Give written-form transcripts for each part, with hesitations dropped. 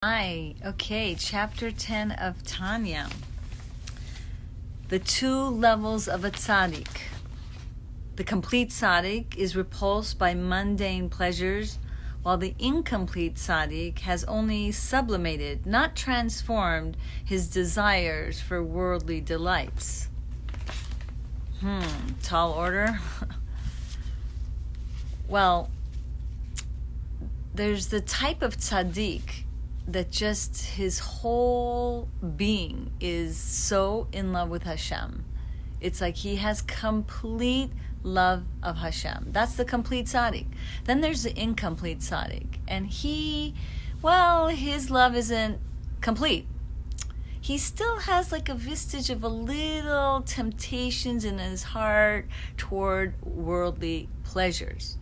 Hi. Okay, chapter 10 of Tanya. The two levels of a tzaddik. The complete tzaddik is repulsed by mundane pleasures, while the incomplete tzaddik has only sublimated, not transformed, his desires for worldly delights. Tall order. Well, there's the type of tzaddik that just his whole being is so in love with Hashem. It's like he has complete love of Hashem. That's the complete tzaddik. Then there's the incomplete tzaddik. And his love isn't complete. He still has like a vestige of a little temptations in his heart toward worldly pleasures.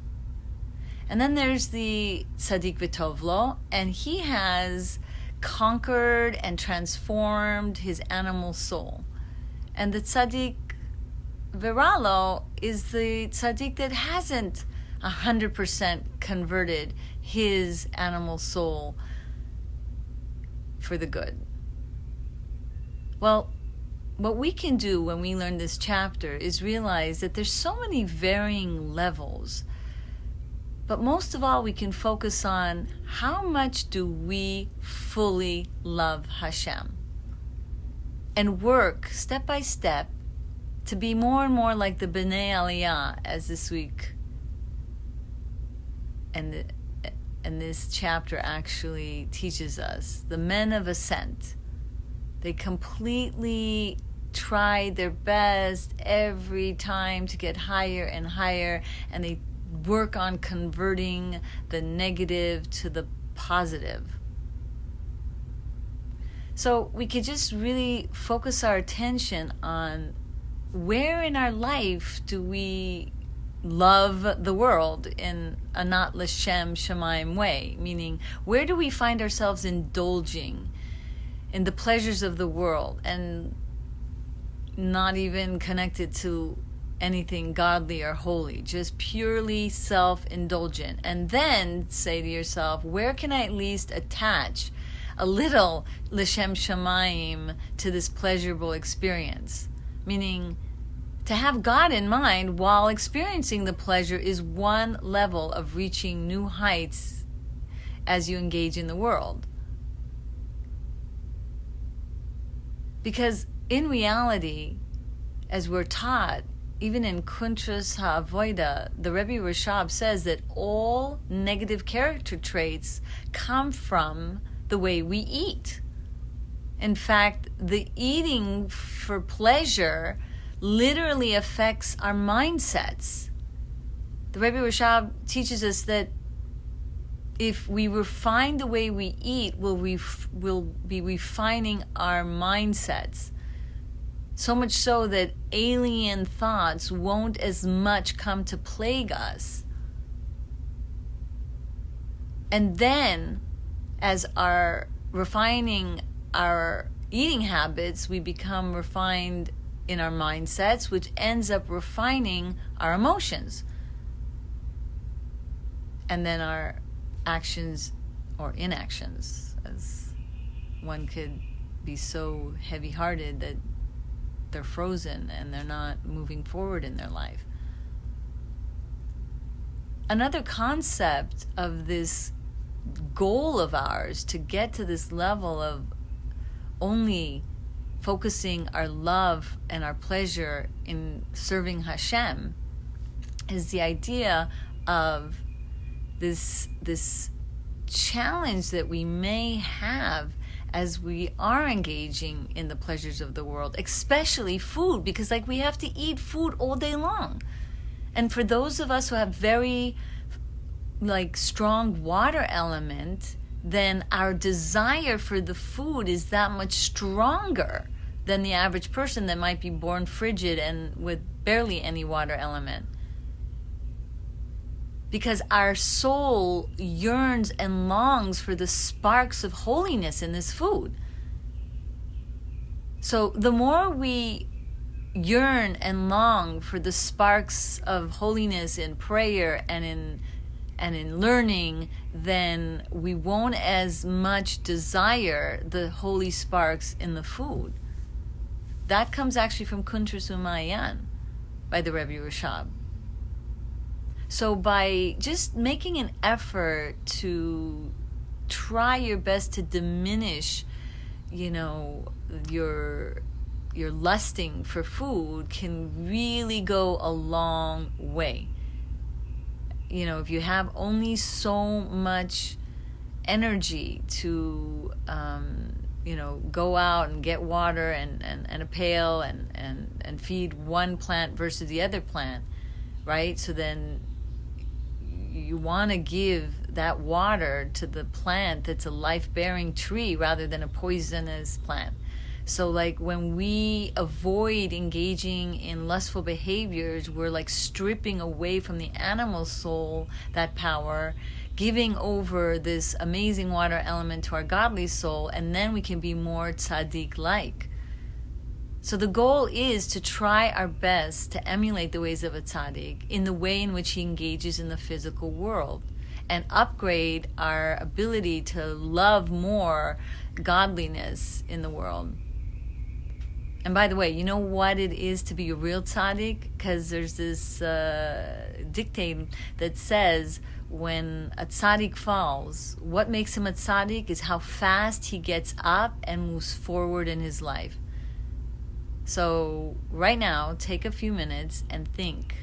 And then there's the tzaddik v'tovlo, and he has conquered and transformed his animal soul. And the tzaddik viralo is the tzaddik that hasn't 100% converted his animal soul for the good. Well, what we can do when we learn this chapter is realize that there's so many varying levels. But most of all, we can focus on how much do we fully love Hashem and work step by step to be more and more like the B'nai Aliyah, as this week and this chapter actually teaches us. The men of ascent, they completely try their best every time to get higher and higher, and they work on converting the negative to the positive. So we could just really focus our attention on where in our life do we love the world in a not l'shem shemaim way, meaning where do we find ourselves indulging in the pleasures of the world and not even connected to anything godly or holy, just purely self-indulgent. And then say to yourself, where can I at least attach a little l'shem shamayim to this pleasurable experience? Meaning, to have God in mind while experiencing the pleasure is one level of reaching new heights as you engage in the world. Because in reality, as we're taught, even in Kuntras HaAvoida, the Rebbe Rashab says that all negative character traits come from the way we eat. In fact, the eating for pleasure literally affects our mindsets. The Rebbe Rashab teaches us that if we refine the way we eat, we'll be refining our mindsets. So much so that alien thoughts won't as much come to plague us. And then, as our refining our eating habits, we become refined in our mindsets, which ends up refining our emotions. And then our actions or inactions, as one could be so heavy-hearted that they're frozen and they're not moving forward in their life. Another concept of this goal of ours to get to this level of only focusing our love and our pleasure in serving Hashem is the idea of this challenge that we may have as we are engaging in the pleasures of the world, especially food, because we have to eat food all day long. And for those of us who have very strong water element, then our desire for the food is that much stronger than the average person that might be born frigid and with barely any water element. Because our soul yearns and longs for the sparks of holiness in this food. So the more we yearn and long for the sparks of holiness in prayer and in and in learning, then we won't as much desire the holy sparks in the food. That comes actually from Kuntres Umayan by the Rebbe Rashab. So by just making an effort to try your best to diminish, your lusting for food can really go a long way. If you have only so much energy to go out and get water and a pail and feed one plant versus the other plant, right? So then you want to give that water to the plant that's a life-bearing tree rather than a poisonous plant. So like when we avoid engaging in lustful behaviors, we're like stripping away from the animal soul that power, giving over this amazing water element to our godly soul, and then we can be more tzaddik-like. So the goal is to try our best to emulate the ways of a tzaddik in the way in which he engages in the physical world, and upgrade our ability to love more godliness in the world. And by the way, you know what it is to be a real tzaddik? Because there's this dictate that says when a tzaddik falls, what makes him a tzaddik is how fast he gets up and moves forward in his life. So right now, take a few minutes and think.